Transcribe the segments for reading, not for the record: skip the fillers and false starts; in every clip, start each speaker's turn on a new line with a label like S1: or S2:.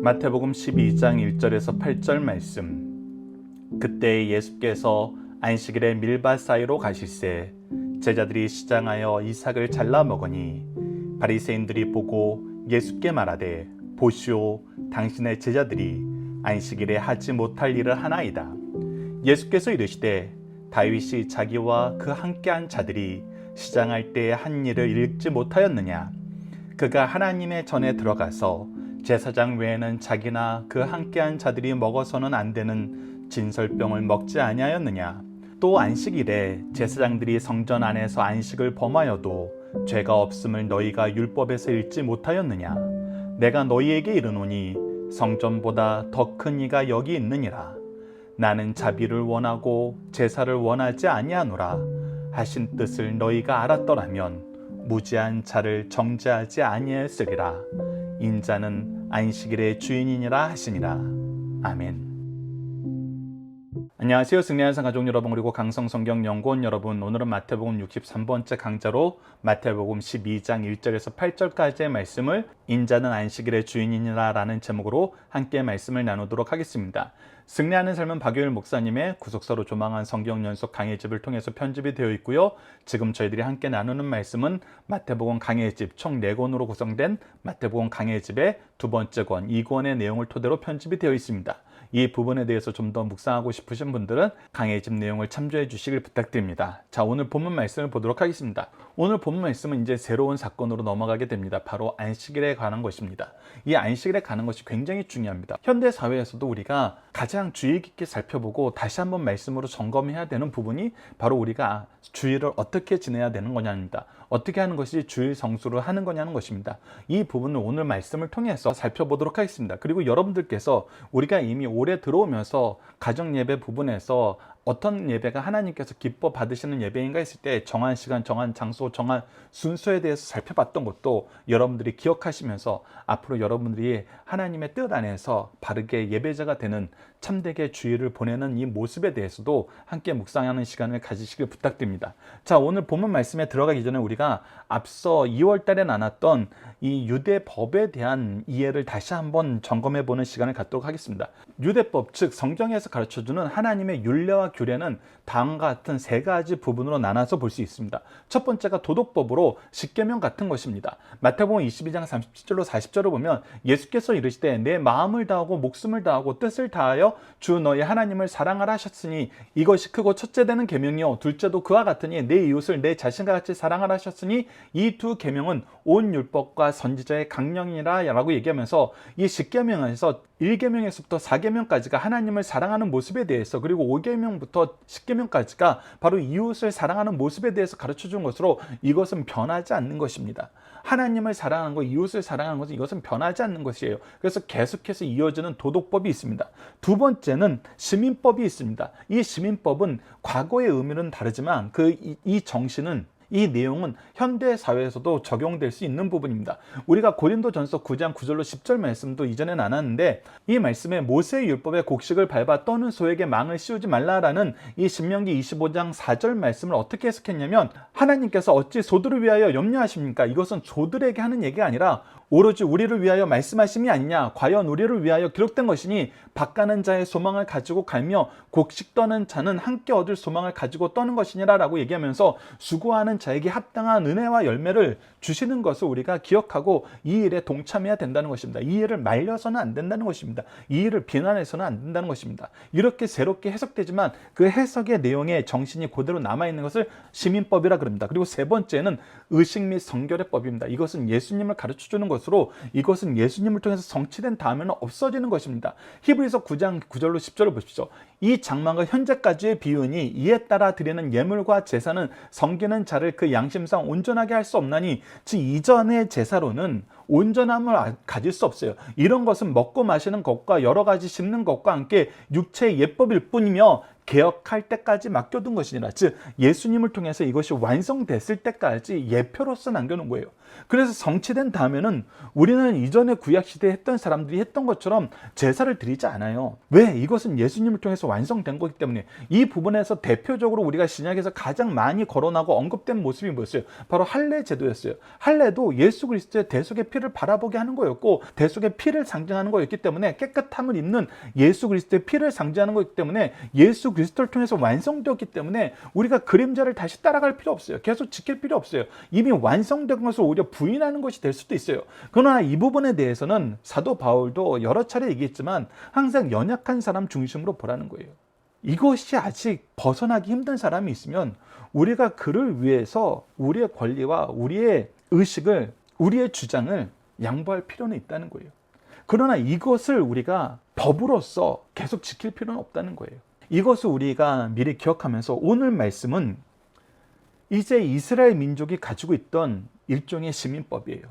S1: 마태복음 12장 1절에서 8절 말씀. 그때 예수께서 안식일에 밀밭 사이로 가실새 제자들이 시장하여 이삭을 잘라 먹으니 바리새인들이 보고 예수께 말하되 보시오, 당신의 제자들이 안식일에 하지 못할 일을 하나이다. 예수께서 이르시되 다윗이 자기와 그 함께한 자들이 시장할 때에 한 일을 읽지 못하였느냐? 그가 하나님의 전에 들어가서 제사장 외에는 자기나 그 함께한 자들이 먹어서는 안 되는 진설병을 먹지 아니하였느냐? 또 안식일에 제사장들이 성전 안에서 안식을 범하여도 죄가 없음을 너희가 율법에서 읽지 못하였느냐? 내가 너희에게 이르노니 성전보다 더 큰 이가 여기 있느니라. 나는 자비를 원하고 제사를 원하지 아니하노라 하신 뜻을 너희가 알았더라면 무지한 자를 정죄하지 아니하였으리라. 인자는 안식일의 주인이니라 하시니라. 아멘. 안녕하세요. 승리하는 가족 여러분, 그리고 강성성경연구원 여러분, 오늘은 마태복음 63번째 강좌로 마태복음 12장 1절에서 8절까지의 말씀을 인자는 안식일의 주인이니라 라는 제목으로 함께 말씀을 나누도록 하겠습니다. 승리하는 삶은 박유일 목사님의 구속사로 조망한 성경연속 강해집을 통해서 편집이 되어 있고요. 지금 저희들이 함께 나누는 말씀은 마태복음 강해집 총 4권으로 구성된 마태복음 강해집의 두 번째 권, 2권의 내용을 토대로 편집이 되어 있습니다. 이 부분에 대해서 좀 더 묵상하고 싶으신 분들은 강해집 내용을 참조해 주시길 부탁드립니다. 자, 오늘 본문 말씀을 보도록 하겠습니다. 오늘 본문 말씀은 이제 새로운 사건으로 넘어가게 됩니다. 바로 안식일에 관한 것입니다. 이 안식일에 관한 것이 굉장히 중요합니다. 현대 사회에서도 우리가 가장 주의 깊게 살펴보고 다시 한번 말씀으로 점검해야 되는 부분이 바로 우리가 주일을 어떻게 지내야 되는 거냐입니다. 어떻게 하는 것이 주일 성수를 하는 거냐는 것입니다. 이 부분을 오늘 말씀을 통해서 살펴보도록 하겠습니다. 그리고 여러분들께서 우리가 이미 올해 들어오면서 가정예배 부분에서 어떤 예배가 하나님께서 기뻐 받으시는 예배인가 했을 때 정한 시간, 정한 장소, 정한 순서에 대해서 살펴봤던 것도 여러분들이 기억하시면서 앞으로 여러분들이 하나님의 뜻 안에서 바르게 예배자가 되는 참되게 주일을 보내는 이 모습에 대해서도 함께 묵상하는 시간을 가지시길 부탁드립니다. 자, 오늘 본문 말씀에 들어가기 전에 우리가 앞서 2월 달에 나눴던 이 유대법에 대한 이해를 다시 한번 점검해 보는 시간을 갖도록 하겠습니다. 유대법, 즉 성경에서 가르쳐주는 하나님의 율례와 규례는 다음과 같은 3가지 부분으로 나눠서 볼 수 있습니다. 첫 번째가 도덕법으로 십계명 같은 것입니다. 마태복음 22장 37절로 40절을 보면 예수께서 이르시되 내 마음을 다하고 목숨을 다하고 뜻을 다하여 주 너희 하나님을 사랑하라 하셨으니 이것이 크고 첫째 되는 계명이요 둘째도 그와 같으니 내 이웃을 내 자신과 같이 사랑하라 하셨으니 이 두 계명은 온 율법과 선지자의 강령이라 라고 얘기하면서 이 십계명에서 1계명에서부터 4계명까지가 하나님을 사랑하는 모습에 대해서, 그리고 5계명부터 10계명까지가 바로 이웃을 사랑하는 모습에 대해서 가르쳐준 것으로 이것은 변하지 않는 것입니다. 하나님을 사랑하는 것, 이웃을 사랑하는 것은 이것은 변하지 않는 것이에요. 그래서 계속해서 이어지는 도덕법이 있습니다. 두 번째는 시민법이 있습니다. 이 시민법은 과거의 의미는 다르지만 이 정신은, 이 내용은 현대 사회에서도 적용될 수 있는 부분입니다. 우리가 고린도전서 9장 9절로 10절 말씀도 이전에 나눴는데, 이 말씀에 모세의 율법의 곡식을 밟아 떠는 소에게 망을 씌우지 말라라는 이 신명기 25장 4절 말씀을 어떻게 해석했냐면, 하나님께서 어찌 소들을 위하여 염려하십니까? 이것은 소들에게 하는 얘기가 아니라 오로지 우리를 위하여 말씀하심이 아니냐, 과연 우리를 위하여 기록된 것이니 밭가는 자의 소망을 가지고 갈며 곡식 떠는 자는 함께 얻을 소망을 가지고 떠는 것이니라 라고 얘기하면서 수고하는 자에게 합당한 은혜와 열매를 주시는 것을 우리가 기억하고 이 일에 동참해야 된다는 것입니다. 이 일을 말려서는 안 된다는 것입니다. 이 일을 비난해서는 안 된다는 것입니다. 이렇게 새롭게 해석되지만 그 해석의 내용의 정신이 그대로 남아있는 것을 시민법이라 그럽니다. 그리고 세 번째는 의식 및 성결의 법입니다. 이것은 예수님을 가르쳐주는 것으로, 이것은 예수님을 통해서 성취된 다음에는 없어지는 것입니다. 히브리서 9장 9절로 10절을 보십시오. 이 장막은 현재까지의 비유니 이에 따라 드리는 예물과 제사는 섬기는 자를 그 양심상 온전하게 할 수 없나니, 즉 이전의 제사로는 온전함을 가질 수 없어요. 이런 것은 먹고 마시는 것과 여러 가지 심는 것과 함께 육체의 예법일 뿐이며 개혁할 때까지 맡겨둔 것이니라. 즉 예수님을 통해서 이것이 완성됐을 때까지 예표로서 남겨놓은 거예요. 그래서 성취된 다음에는 우리는 이전에 구약시대에 했던 사람들이 했던 것처럼 제사를 드리지 않아요. 왜? 이것은 예수님을 통해서 완성된 거기 때문에. 이 부분에서 대표적으로 우리가 신약에서 가장 많이 거론하고 언급된 모습이 뭐였어요? 바로 할례 제도였어요. 할례도 예수 그리스도의 대속의 피를 바라보게 하는 거였고 대속의 피를 상징하는 거였기 때문에 깨끗함을 입는 예수 그리스도의 피를 상징하는 거였기 때문에 예수 그리스도를 통해서 완성되었기 때문에 우리가 그림자를 다시 따라갈 필요 없어요. 계속 지킬 필요 없어요. 이미 완성된 것을 오히려 부인하는 것이 될 수도 있어요. 그러나 이 부분에 대해서는 사도 바울도 여러 차례 얘기했지만 항상 연약한 사람 중심으로 보라는 거예요. 이것이 아직 벗어나기 힘든 사람이 있으면 우리가 그를 위해서 우리의 권리와 우리의 의식을, 우리의 주장을 양보할 필요는 있다는 거예요. 그러나 이것을 우리가 법으로서 계속 지킬 필요는 없다는 거예요. 이것을 우리가 미리 기억하면서 오늘 말씀은 이제 이스라엘 민족이 가지고 있던 일종의 시민법이에요.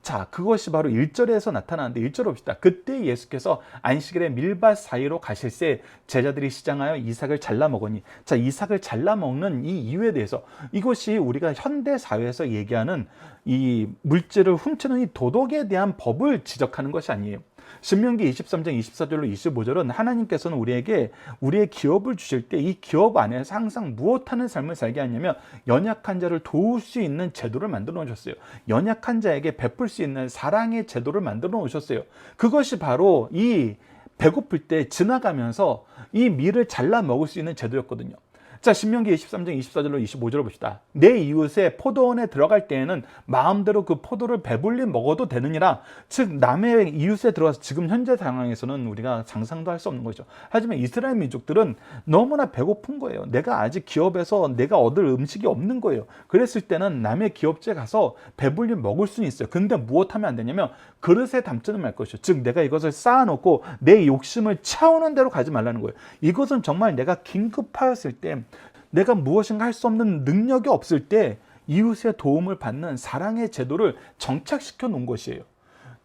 S1: 자, 그것이 바로 1절에서 나타나는데 1절 봅시다. 그때 예수께서 안식일에 밀밭 사이로 가실새 제자들이 시장하여 이삭을 잘라 먹으니, 자, 이삭을 잘라 먹는 이 이유에 대해서, 이것이 우리가 현대 사회에서 얘기하는 이 물질을 훔치는 이 도덕에 대한 법을 지적하는 것이 아니에요. 신명기 23장 24절로 25절은 하나님께서는 우리에게 우리의 기업을 주실 때 이 기업 안에서 항상 무엇하는 삶을 살게 하냐면 연약한 자를 도울 수 있는 제도를 만들어 놓으셨어요. 연약한 자에게 베풀 수 있는 사랑의 제도를 만들어 놓으셨어요. 그것이 바로 이 배고플 때 지나가면서 이 밀을 잘라 먹을 수 있는 제도였거든요. 자, 신명기 23장 24절로 25절을 봅시다. 내 이웃의 포도원에 들어갈 때에는 마음대로 그 포도를 배불리 먹어도 되느니라. 즉 남의 이웃에 들어가서, 지금 현재 상황에서는 우리가 상상도 할 수 없는 거죠. 하지만 이스라엘 민족들은 너무나 배고픈 거예요. 내가 아직 기업에서 내가 얻을 음식이 없는 거예요. 그랬을 때는 남의 기업지에 가서 배불리 먹을 수는 있어요. 근데 무엇하면 안 되냐면 그릇에 담지는 말 것이죠. 즉 내가 이것을 쌓아놓고 내 욕심을 채우는 대로 가지 말라는 거예요. 이것은 정말 내가 긴급하였을 때, 내가 무엇인가 할 수 없는 능력이 없을 때 이웃의 도움을 받는 사랑의 제도를 정착시켜 놓은 것이에요.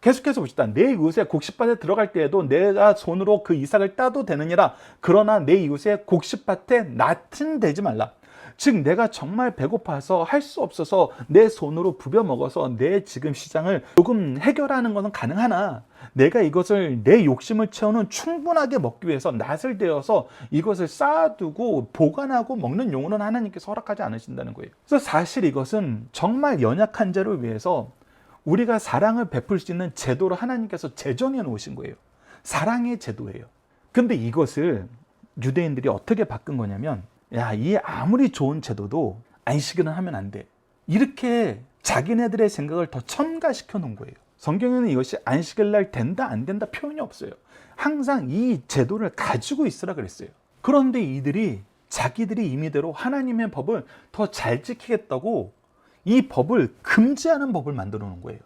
S1: 계속해서 봅시다. 내 이웃의 곡식밭에 들어갈 때에도 내가 손으로 그 이삭을 따도 되느니라. 그러나 내 이웃의 곡식밭에 낫은 대지 말라. 즉 내가 정말 배고파서 할 수 없어서 내 손으로 부벼 먹어서 내 지금 시장을 조금 해결하는 것은 가능하나, 내가 이것을 내 욕심을 채우는 충분하게 먹기 위해서 낫을 대어서 이것을 쌓아두고 보관하고 먹는 용어는 하나님께서 허락하지 않으신다는 거예요. 그래서 사실 이것은 정말 연약한 자를 위해서 우리가 사랑을 베풀 수 있는 제도를 하나님께서 제정해 놓으신 거예요. 사랑의 제도예요. 근데 이것을 유대인들이 어떻게 바꾼 거냐면, 야, 이 아무리 좋은 제도도 안식일은 하면 안 돼, 이렇게 자기네들의 생각을 더 첨가시켜 놓은 거예요. 성경에는 이것이 안식일 날 된다 안 된다 표현이 없어요. 항상 이 제도를 가지고 있으라 그랬어요. 그런데 이들이 자기들이 임의대로 하나님의 법을 더 잘 지키겠다고 이 법을 금지하는 법을 만들어 놓은 거예요.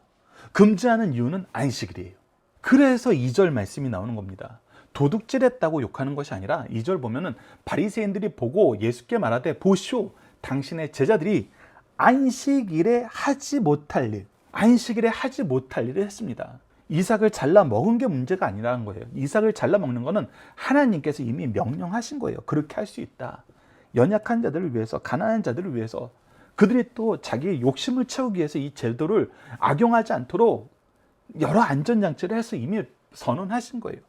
S1: 금지하는 이유는 안식일이에요. 그래서 2절 말씀이 나오는 겁니다. 도둑질했다고 욕하는 것이 아니라 2절 보면은 바리새인들이 보고 예수께 말하되, 보시오, 당신의 제자들이 안식일에 하지 못할 일, 안식일에 하지 못할 일을 했습니다. 이삭을 잘라 먹은 게 문제가 아니라는 거예요. 이삭을 잘라 먹는 거는 하나님께서 이미 명령하신 거예요. 그렇게 할 수 있다. 연약한 자들을 위해서, 가난한 자들을 위해서, 그들이 또 자기의 욕심을 채우기 위해서 이 제도를 악용하지 않도록 여러 안전장치를 해서 이미 선언하신 거예요.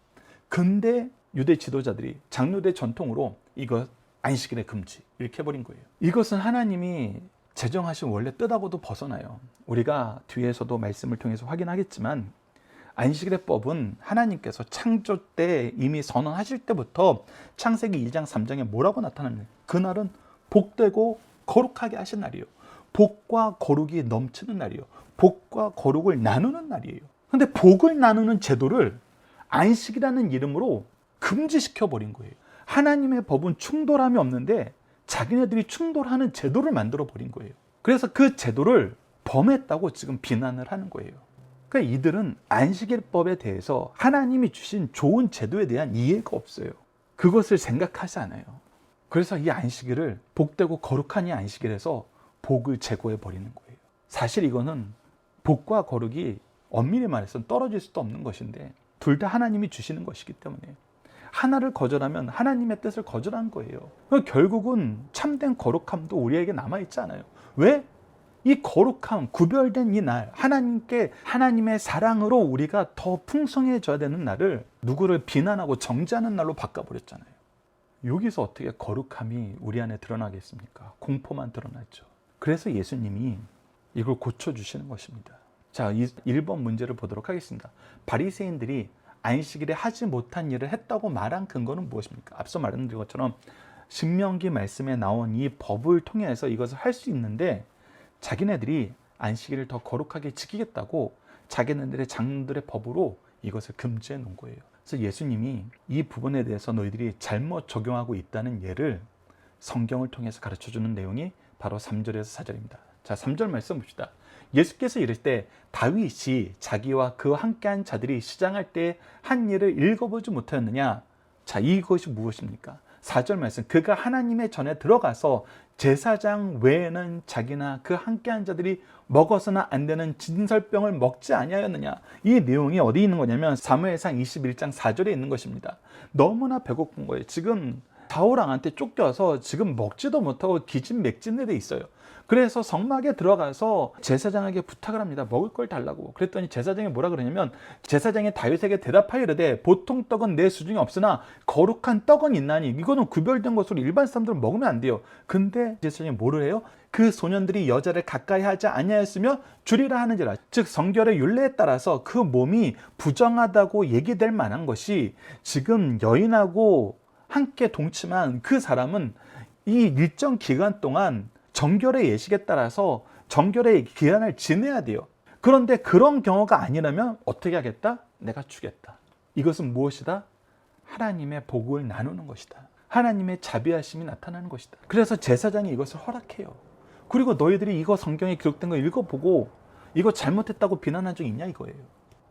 S1: 근데 유대 지도자들이 장로대 전통으로 이것 안식일에 금지 이렇게 해버린 거예요. 이것은 하나님이 제정하신 원래 뜻하고도 벗어나요. 우리가 뒤에서도 말씀을 통해서 확인하겠지만 안식일의 법은 하나님께서 창조 때 이미 선언하실 때부터 창세기 2장 3장에 뭐라고 나타나느냐, 그날은 복되고 거룩하게 하신 날이에요. 복과 거룩이 넘치는 날이에요. 복과 거룩을 나누는 날이에요. 근데 복을 나누는 제도를 안식이라는 이름으로 금지시켜버린 거예요. 하나님의 법은 충돌함이 없는데 자기네들이 충돌하는 제도를 만들어버린 거예요. 그래서 그 제도를 범했다고 지금 비난을 하는 거예요. 그러니까 이들은 안식일법에 대해서 하나님이 주신 좋은 제도에 대한 이해가 없어요. 그것을 생각하지 않아요. 그래서 이 안식일을 복되고 거룩한 이 안식일에서 복을 제거해버리는 거예요. 사실 이거는 복과 거룩이 엄밀히 말해서 떨어질 수도 없는 것인데 둘 다 하나님이 주시는 것이기 때문에 하나를 거절하면 하나님의 뜻을 거절한 거예요. 결국은 참된 거룩함도 우리에게 남아있지 않아요. 왜? 이 거룩함, 구별된 이 날, 하나님께 하나님의 사랑으로 우리가 더 풍성해져야 되는 날을 누구를 비난하고 정죄하는 날로 바꿔버렸잖아요. 여기서 어떻게 거룩함이 우리 안에 드러나겠습니까? 공포만 드러났죠. 그래서 예수님이 이걸 고쳐주시는 것입니다. 자, 1번 문제를 보도록 하겠습니다. 바리새인들이 안식일에 하지 못한 일을 했다고 말한 근거는 무엇입니까? 앞서 말씀드린 것처럼 신명기 말씀에 나온 이 법을 통해서 이것을 할 수 있는데, 자기네들이 안식일을 더 거룩하게 지키겠다고 자기네들의 장로들의 법으로 이것을 금지해 놓은 거예요. 그래서 예수님이 이 부분에 대해서 너희들이 잘못 적용하고 있다는 예를 성경을 통해서 가르쳐주는 내용이 바로 3절에서 4절입니다. 자, 3절 말씀 봅시다. 예수께서 이를 때 다윗이 자기와 그 함께한 자들이 시장할 때 한 일을 읽어보지 못하였느냐? 자, 이것이 무엇입니까? 4절 말씀, 그가 하나님의 전에 들어가서 제사장 외에는 자기나 그 함께한 자들이 먹어서는 안 되는 진설병을 먹지 아니하였느냐? 이 내용이 어디 있는 거냐면 사무엘상 21장 4절에 있는 것입니다. 너무나 배고픈 거예요. 지금 사울왕한테 쫓겨서 지금 먹지도 못하고 기진맥진에 돼 있어요. 그래서 성막에 들어가서 제사장에게 부탁을 합니다. 먹을 걸 달라고. 그랬더니 제사장이 뭐라 그러냐면, 제사장이 다윗에게 대답하여 이르되 보통 떡은 내 수중에 없으나 거룩한 떡은 있나니 이거는 구별된 것으로 일반 사람들은 먹으면 안 돼요. 근데 제사장이 뭐를 해요? 그 소년들이 여자를 가까이 하지 아니하였으며 주리라 하는지라. 즉 성결의 율례에 따라서 그 몸이 부정하다고 얘기될 만한 것이 지금 여인하고 함께 동침한 그 사람은 이 일정 기간 동안 정결의 예식에 따라서 정결의 기간을 지내야 돼요. 그런데 그런 경우가 아니라면 어떻게 하겠다? 내가 주겠다. 이것은 무엇이다? 하나님의 복을 나누는 것이다. 하나님의 자비하심이 나타나는 것이다. 그래서 제사장이 이것을 허락해요. 그리고 너희들이 이거 성경에 기록된 거 읽어보고 이거 잘못했다고 비난한 적 있냐 이거예요.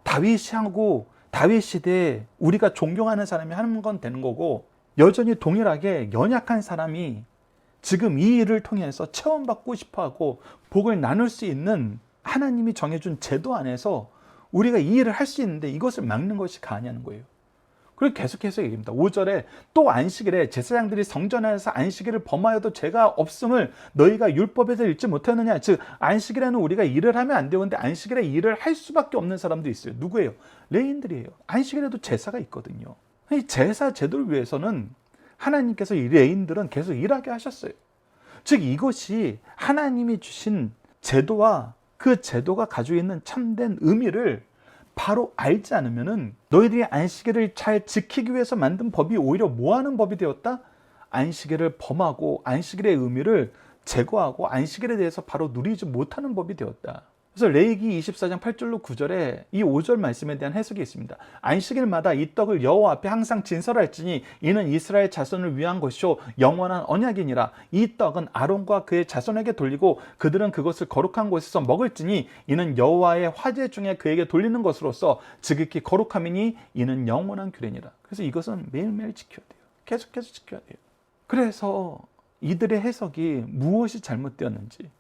S1: 다윗 시대에 우리가 존경하는 사람이 하는 건 되는 거고, 여전히 동일하게 연약한 사람이 지금 이 일을 통해서 체험받고 싶어하고 복을 나눌 수 있는 하나님이 정해준 제도 안에서 우리가 이 일을 할 수 있는데 이것을 막는 것이 가하냐는 거예요. 그리고 계속해서 얘기합니다. 5절에 또 안식일에 제사장들이 성전에서 안식일을 범하여도 죄가 없음을 너희가 율법에서 읽지 못하느냐. 즉 안식일에는 우리가 일을 하면 안 되는데 안식일에 일을 할 수밖에 없는 사람도 있어요. 누구예요? 레인들이에요. 안식일에도 제사가 있거든요. 이 제사 제도를 위해서는 하나님께서 이 레인들은 계속 일하게 하셨어요. 즉 이것이 하나님이 주신 제도와 그 제도가 가지고 있는 참된 의미를 바로 알지 않으면은 너희들이 안식일을 잘 지키기 위해서 만든 법이 오히려 뭐하는 법이 되었다? 안식일을 범하고 안식일의 의미를 제거하고 안식일에 대해서 바로 누리지 못하는 법이 되었다. 그래서 레위기 24장 8절로 9절에 이 5절 말씀에 대한 해석이 있습니다. 안식일마다 이 떡을 여호와 앞에 항상 진설할지니 이는 이스라엘 자손을 위한 것이요 영원한 언약이니라. 이 떡은 아론과 그의 자손에게 돌리고 그들은 그것을 거룩한 곳에서 먹을지니 이는 여호와의 화제 중에 그에게 돌리는 것으로서 지극히 거룩함이니 이는 영원한 규례니라. 그래서 이것은 매일매일 지켜야 돼요. 계속해서 지켜야 돼요. 그래서 이들의 해석이 무엇이 잘못되었는지,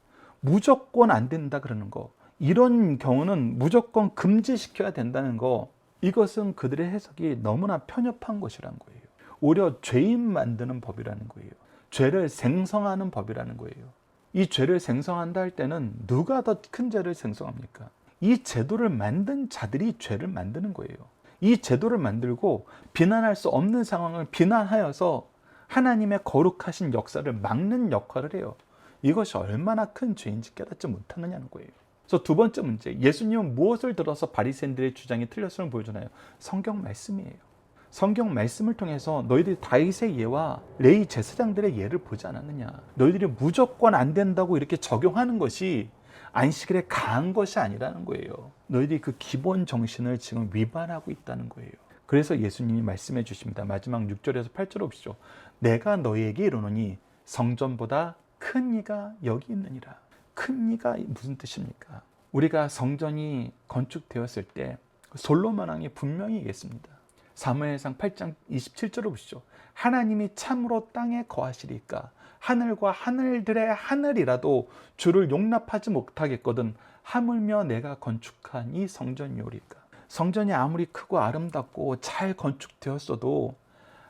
S1: 무조건 안 된다 그러는 거, 이런 경우는 무조건 금지시켜야 된다는 거, 이것은 그들의 해석이 너무나 편협한 것이라는 거예요. 오히려 죄인 만드는 법이라는 거예요. 죄를 생성하는 법이라는 거예요. 이 죄를 생성한다 할 때는 누가 더 큰 죄를 생성합니까? 이 제도를 만든 자들이 죄를 만드는 거예요. 이 제도를 만들고 비난할 수 없는 상황을 비난하여서 하나님의 거룩하신 역사를 막는 역할을 해요. 이것이 얼마나 큰 죄인지 깨닫지 못하느냐는 거예요. 그래서 두 번째 문제, 예수님은 무엇을 들어서 바리새인들의 주장이 틀렸음을 보여주나요? 성경 말씀이에요. 성경 말씀을 통해서 너희들이 다윗의 예와 레위 제사장들의 예를 보지 않았느냐. 너희들이 무조건 안 된다고 이렇게 적용하는 것이 안식일에 강한 것이 아니라는 거예요. 너희들이 그 기본 정신을 지금 위반하고 있다는 거예요. 그래서 예수님이 말씀해 주십니다. 마지막 6절에서 8절 보시죠. 내가 너희에게 이르노니 성전보다 큰 이가 여기 있느니라. 큰 이가 무슨 뜻입니까? 우리가 성전이 건축되었을 때 솔로몬 왕이 분명히 얘기했습니다. 사무엘상 8장 27절을 보시죠. 하나님이 참으로 땅에 거하시리까 하늘과 하늘들의 하늘이라도 주를 용납하지 못하겠거든 하물며 내가 건축한 이 성전이오리까. 성전이 아무리 크고 아름답고 잘 건축되었어도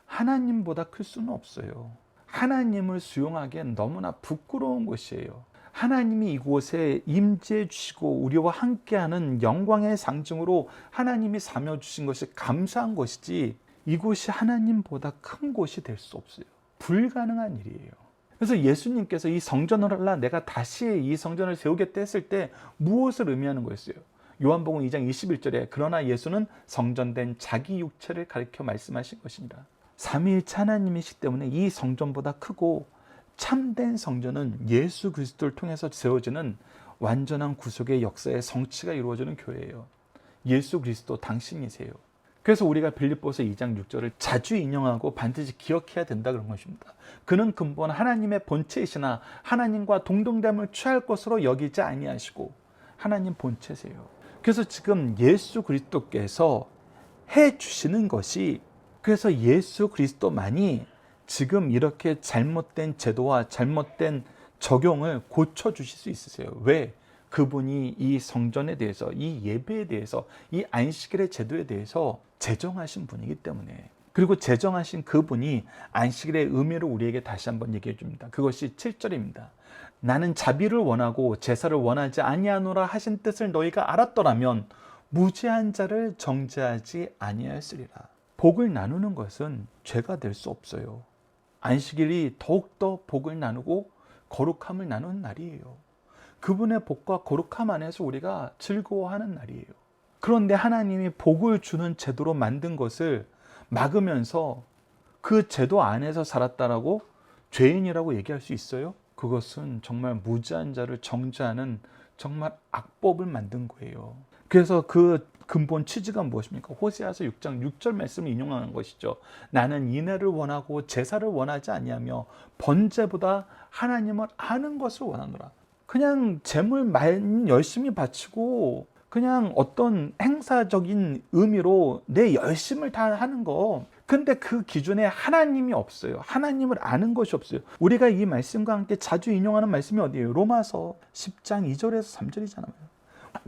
S1: 하나님보다 클 수는 없어요. 하나님을 수용하기엔 너무나 부끄러운 곳이에요. 하나님이 이곳에 임재해 주시고 우리와 함께하는 영광의 상징으로 하나님이 사며 주신 것이 감사한 것이지 이곳이 하나님보다 큰 곳이 될 수 없어요. 불가능한 일이에요. 그래서 예수님께서 이 성전을 하라 내가 다시 이 성전을 세우겠다 했을 때 무엇을 의미하는 거였어요? 요한복음 2장 21절에 그러나 예수는 성전된 자기 육체를 가리켜 말씀하신 것입니다. 삼위일체 하나님이시기 때문에 이 성전보다 크고 참된 성전은 예수 그리스도를 통해서 세워지는 완전한 구속의 역사의 성취가 이루어지는 교회예요. 예수 그리스도 당신이세요. 그래서 우리가 빌립보서 2장 6절을 자주 인용하고 반드시 기억해야 된다 그런 것입니다. 그는 근본 하나님의 본체이시나 하나님과 동등됨을 취할 것으로 여기지 아니하시고 하나님 본체세요. 그래서 지금 예수 그리스도께서 해주시는 것이, 그래서 예수 그리스도만이 지금 이렇게 잘못된 제도와 잘못된 적용을 고쳐주실 수 있으세요. 왜? 그분이 이 성전에 대해서, 이 예배에 대해서, 이 안식일의 제도에 대해서 제정하신 분이기 때문에. 그리고 제정하신 그분이 안식일의 의미를 우리에게 다시 한번 얘기해 줍니다. 그것이 7절입니다. 나는 자비를 원하고 제사를 원하지 아니하노라 하신 뜻을 너희가 알았더라면 무죄한 자를 정죄하지 아니하였으리라. 복을 나누는 것은 죄가 될 수 없어요. 안식일이 더욱더 복을 나누고 거룩함을 나누는 날이에요. 그분의 복과 거룩함 안에서 우리가 즐거워하는 날이에요. 그런데 하나님이 복을 주는 제도로 만든 것을 막으면서 그 제도 안에서 살았다라고 죄인이라고 얘기할 수 있어요? 그것은 정말 무죄한 자를 정죄하는 정말 악법을 만든 거예요. 그래서 그 근본 취지가 무엇입니까? 호세아서 6장 6절 말씀을 인용하는 것이죠. 나는 인애를 원하고 제사를 원하지 아니하며 번제보다 하나님을 아는 것을 원하노라. 그냥 재물 많이 열심히 바치고 그냥 어떤 행사적인 의미로 내 열심을 다 하는 거. 근데 그 기준에 하나님이 없어요. 하나님을 아는 것이 없어요. 우리가 이 말씀과 함께 자주 인용하는 말씀이 어디예요? 로마서 10장 2절에서 3절이잖아요.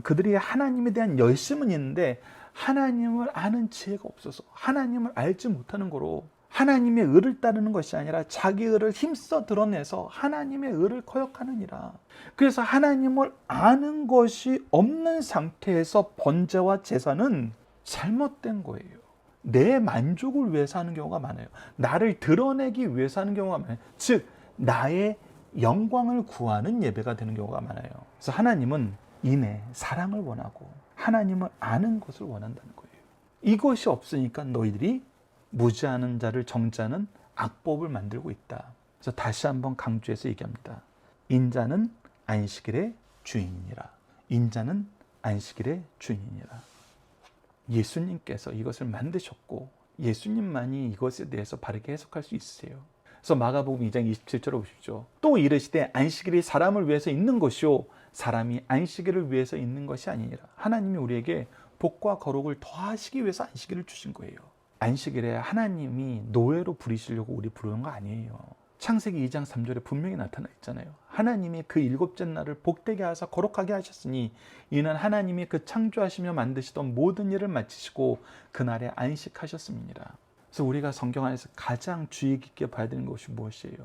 S1: 그들이 하나님에 대한 열심은 있는데 하나님을 아는 지혜가 없어서 하나님을 알지 못하는 거로 하나님의 의를 따르는 것이 아니라 자기 의를 힘써 드러내서 하나님의 의를 거역하느니라. 그래서 하나님을 아는 것이 없는 상태에서 번제와 제사는 잘못된 거예요. 내 만족을 위해서 하는 경우가 많아요. 나를 드러내기 위해서 하는 경우가 많아요. 즉 나의 영광을 구하는 예배가 되는 경우가 많아요. 그래서 하나님은 인애, 사랑을 원하고 하나님을 아는 것을 원한다는 거예요. 이것이 없으니까 너희들이 무죄하는 자를 정죄하는 악법을 만들고 있다. 그래서 다시 한번 강조해서 얘기합니다. 인자는 안식일의 주인이라. 인자는 안식일의 주인이라. 예수님께서 이것을 만드셨고 예수님만이 이것에 대해서 바르게 해석할 수 있으세요. 그래서 마가복음 2장 27절을 보십시오. 또 이르시되 안식일이 사람을 위해서 있는 것이요 사람이 안식일을 위해서 있는 것이 아니니라. 하나님이 우리에게 복과 거룩을 더하시기 위해서 안식일을 주신 거예요. 안식일에 하나님이 노예로 부리시려고 우리 부르는 거 아니에요. 창세기 2장 3절에 분명히 나타나 있잖아요. 하나님이 그 일곱째 날을 복되게 하사 거룩하게 하셨으니 이는 하나님이 그 창조하시며 만드시던 모든 일을 마치시고 그날에 안식하셨음이니라. 그래서 우리가 성경 안에서 가장 주의 깊게 봐야 되는 것이 무엇이에요?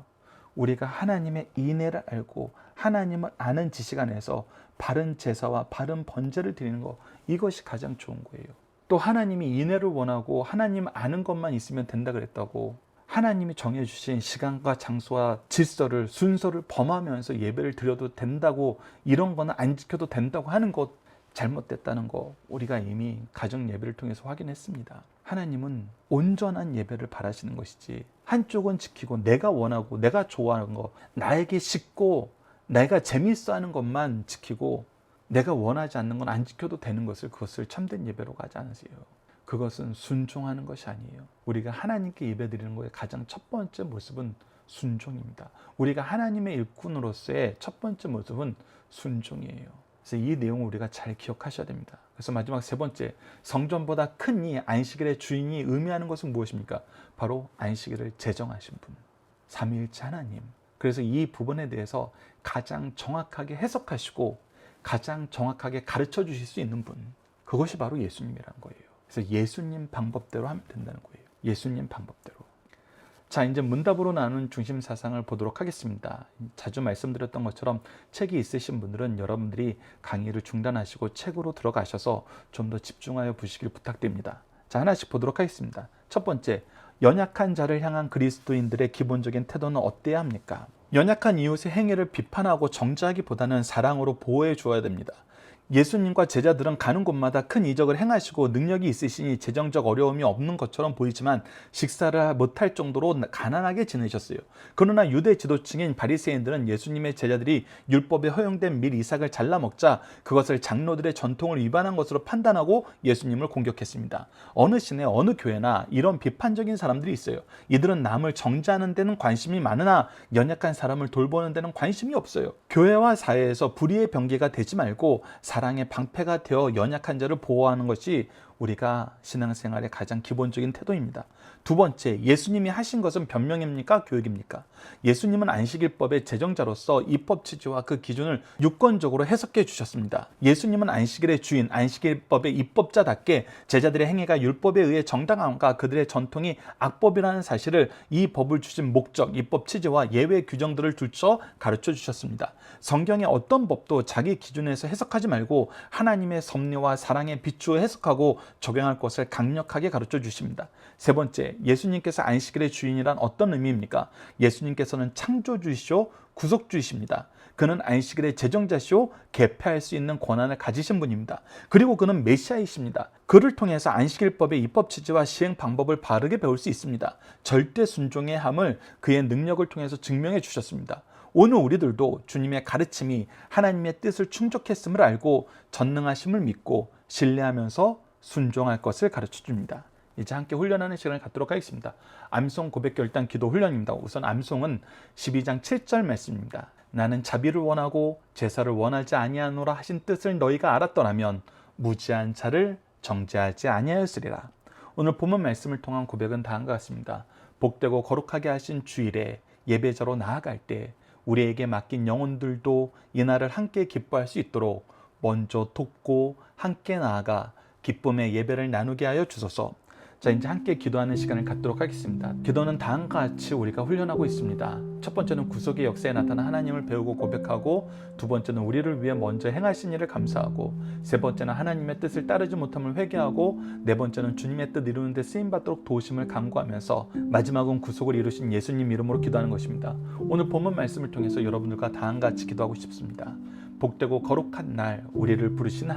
S1: 우리가 하나님의 인애를 알고 하나님을 아는 지식 안에서 바른 제사와 바른 번제를 드리는 것, 이것이 가장 좋은 거예요. 또 하나님이 인애를 원하고 하나님 아는 것만 있으면 된다 그랬다고 하나님이 정해주신 시간과 장소와 질서를 순서를 범하면서 예배를 드려도 된다고, 이런 거는 안 지켜도 된다고 하는 것 잘못됐다는 거 우리가 이미 가정 예배를 통해서 확인했습니다. 하나님은 온전한 예배를 바라시는 것이지 한쪽은 지키고 내가 원하고 내가 좋아하는 거, 나에게 쉽고 내가 재미있어 하는 것만 지키고 내가 원하지 않는 건 안 지켜도 되는 것을, 그것을 참된 예배로 가지 않으세요. 그것은 순종하는 것이 아니에요. 우리가 하나님께 예배드리는 것의 가장 첫 번째 모습은 순종입니다. 우리가 하나님의 일꾼으로서의 첫 번째 모습은 순종이에요. 그래서 이 내용을 우리가 잘 기억하셔야 됩니다. 그래서 마지막 세 번째, 성전보다 큰 이 안식일의 주인이 의미하는 것은 무엇입니까? 바로 안식일을 제정하신 분, 삼위일체 하나님. 그래서 이 부분에 대해서 가장 정확하게 해석하시고 가장 정확하게 가르쳐 주실 수 있는 분, 그것이 바로 예수님이라는 거예요. 그래서 예수님 방법대로 하면 된다는 거예요. 예수님 방법대로. 자, 이제 문답으로 나누는 중심 사상을 보도록 하겠습니다. 자주 말씀드렸던 것처럼 책이 있으신 분들은 여러분들이 강의를 중단하시고 책으로 들어가셔서 좀 더 집중하여 보시길 부탁드립니다. 자, 하나씩 보도록 하겠습니다. 첫 번째, 연약한 자를 향한 그리스도인들의 기본적인 태도는 어때야 합니까? 연약한 이웃의 행위를 비판하고 정죄하기보다는 사랑으로 보호해 주어야 됩니다. 예수님과 제자들은 가는 곳마다 큰 이적을 행하시고 능력이 있으시니 재정적 어려움이 없는 것처럼 보이지만 식사를 못할 정도로 가난하게 지내셨어요. 그러나 유대 지도층인 바리새인들은 예수님의 제자들이 율법에 허용된 밀 이삭을 잘라 먹자 그것을 장로들의 전통을 위반한 것으로 판단하고 예수님을 공격했습니다. 어느 시내 어느 교회나 이런 비판적인 사람들이 있어요. 이들은 남을 정죄하는 데는 관심이 많으나 연약한 사람을 돌보는 데는 관심이 없어요. 교회와 사회에서 불의의 병기가 되지 말고 사랑의 방패가 되어 연약한 자를 보호하는 것이 우리가 신앙생활의 가장 기본적인 태도입니다. 두 번째, 예수님이 하신 것은 변명입니까? 교육입니까? 예수님은 안식일법의 제정자로서 입법 취지와 그 기준을 유권적으로 해석해 주셨습니다. 예수님은 안식일의 주인, 안식일법의 입법자답게 제자들의 행위가 율법에 의해 정당함과 그들의 전통이 악법이라는 사실을 이 법을 주신 목적, 입법 취지와 예외 규정들을 둘러 가르쳐 주셨습니다. 성경의 어떤 법도 자기 기준에서 해석하지 말고 하나님의 섭리와 사랑에 비추어 해석하고 적용할 것을 강력하게 가르쳐 주십니다. 세 번째, 예수님께서 안식일의 주인이란 어떤 의미입니까? 예수님께서는 창조주이시오, 구속주이십니다. 그는 안식일의 제정자시오, 개폐할 수 있는 권한을 가지신 분입니다. 그리고 그는 메시아이십니다. 그를 통해서 안식일법의 입법 취지와 시행 방법을 바르게 배울 수 있습니다. 절대 순종의 함을 그의 능력을 통해서 증명해 주셨습니다. 오늘 우리들도 주님의 가르침이 하나님의 뜻을 충족했음을 알고 전능하심을 믿고 신뢰하면서 순종할 것을 가르쳐 줍니다. 이제 함께 훈련하는 시간을 갖도록 하겠습니다. 암송 고백 결단 기도 훈련입니다. 우선 암송은 12장 7절 말씀입니다. 나는 자비를 원하고 제사를 원하지 아니하노라 하신 뜻을 너희가 알았더라면 무지한 자를 정죄하지 아니하였으리라. 오늘 본문 말씀을 통한 고백은 다음과 같습니다. 복되고 거룩하게 하신 주일에 예배자로 나아갈 때 우리에게 맡긴 영혼들도 이날을 함께 기뻐할 수 있도록 먼저 돕고 함께 나아가 기쁨의 예배를 나누게 하여 주소서. 자, 이제 함께 기도하는 시간을 갖도록 하겠습니다. 기도는 다음과 같이 우리가 훈련하고 있습니다. 첫 번째는 구속의 역사에 나타난 하나님을 배우고 고백하고, 두 번째는 우리를 위해 먼저 행하신 일을 감사하고, 세 번째는 하나님의 뜻을 따르지 못함을 회개하고, 네 번째는 주님의 뜻 이루는 데 쓰임받도록 도우심을 간구하면서, 마지막은 구속을 이루신 예수님 이름으로 기도하는 것입니다. 오늘 본문 말씀을 통해서 여러분들과 다음과 같이 기도하고 싶습니다. 복되고 거룩한 날 우리를 부르신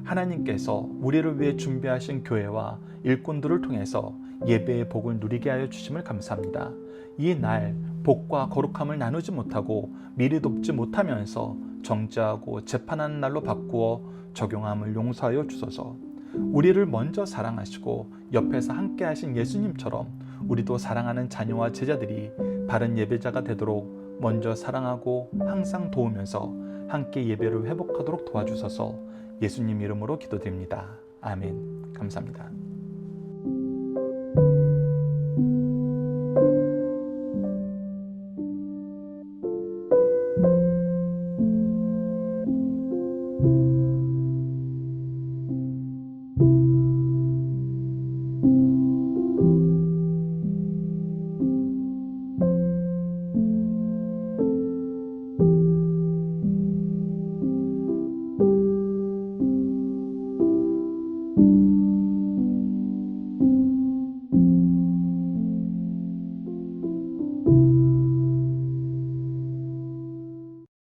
S1: 하나님께서 우리를 위해 준비하신 교회와 일꾼들을 통해서 예배의 복을 누리게 하여 주심을 감사합니다. 이 날 복과 거룩함을 나누지 못하고 미리 돕지 못하면서 정죄하고 재판하는 날로 바꾸어 적용함을 용서하여 주소서. 우리를 먼저 사랑하시고 옆에서 함께 하신 예수님처럼 우리도 사랑하는 자녀와 제자들이 바른 예배자가 되도록 먼저 사랑하고 항상 도우면서 함께 예배를 회복하도록 도와주소서. 예수님 이름으로 기도드립니다. 아멘. 감사합니다.